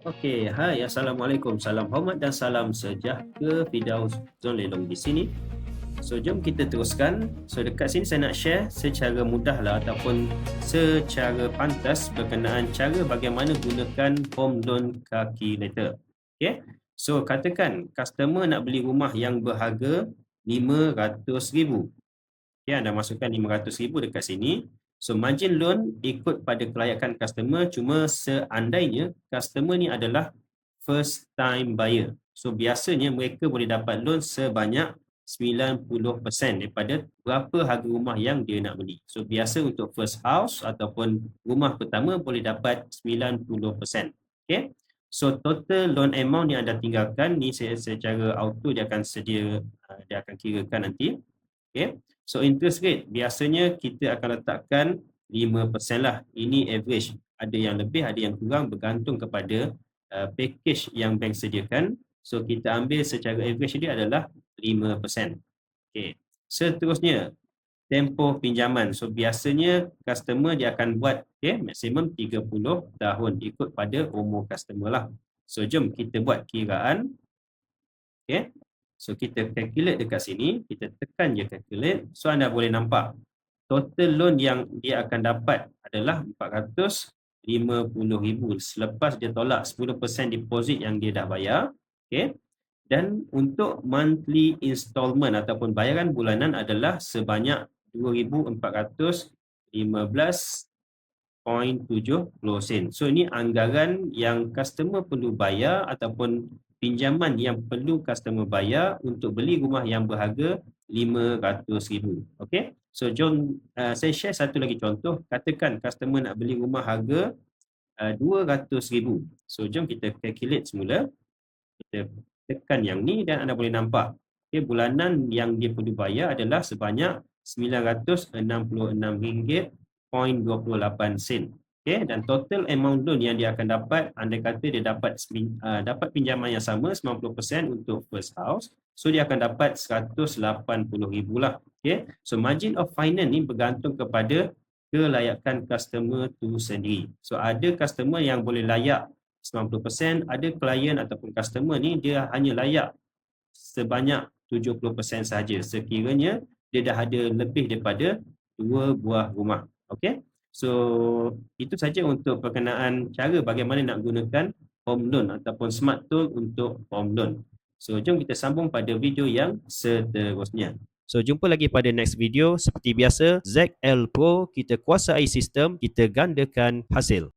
Okey, hai, Assalamualaikum. Salam hormat dan salam sejahtera. Firdaus Zon Lelong di sini. So, jom kita teruskan. So, dekat sini saya nak share secara mudahlah ataupun secara pantas berkenaan cara bagaimana gunakan home loan calculator. Okey. So, katakan customer nak beli rumah yang berharga RM500,000. Okay, anda masukkan RM500,000 dekat sini. So, margin loan ikut pada kelayakan customer, cuma seandainya customer ni adalah first time buyer. So, biasanya mereka boleh dapat loan sebanyak 90% daripada berapa harga rumah yang dia nak beli. So, biasa untuk first house ataupun rumah pertama boleh dapat 90%. Okay. So, total loan amount yang anda tinggalkan ni secara auto dia akan dia akan kirakan nanti. Okay. So, interest rate biasanya kita akan letakkan 5% lah. Ini average. Ada yang lebih, ada yang kurang bergantung kepada package yang bank sediakan. So, kita ambil secara average dia adalah 5%. Okay. Seterusnya, tempoh pinjaman. So, biasanya customer dia akan buat maksimum 30 tahun ikut pada umur customer lah. So, jom kita buat kiraan. Okay. So, kita calculate dekat sini. Kita tekan je calculate. So, anda boleh nampak total loan yang dia akan dapat adalah RM450,000 selepas dia tolak 10% deposit yang dia dah bayar. Okay. Dan untuk monthly installment ataupun bayaran bulanan adalah sebanyak RM2,415.70. So, ini anggaran yang customer perlu bayar ataupun pinjaman yang perlu customer bayar untuk beli rumah yang berharga RM500,000. Okey. So, jom saya share satu lagi contoh. Katakan customer nak beli rumah harga RM200,000. So, jom kita calculate semula. Kita tekan yang ni dan anda boleh nampak. Okay, bulanan yang dia perlu bayar adalah sebanyak RM966.28. Okay, dan total amount loan yang dia akan dapat, anda kata dia dapat pinjaman yang sama 90% untuk first house. So, dia akan dapat RM180,000 lah. Okay, so margin of finance ni bergantung kepada kelayakan customer tu sendiri. So, ada customer yang boleh layak 90%, ada klien ataupun customer ni dia hanya layak sebanyak 70% sahaja sekiranya dia dah ada lebih daripada 2 buah rumah. Okey. So, itu saja untuk perkenaan cara bagaimana nak gunakan home loan ataupun smart tool untuk home loan. So, jom kita sambung pada video yang seterusnya. So, jumpa lagi pada next video. Seperti biasa, ZL Pro, kita kuasai sistem, kita gandakan hasil.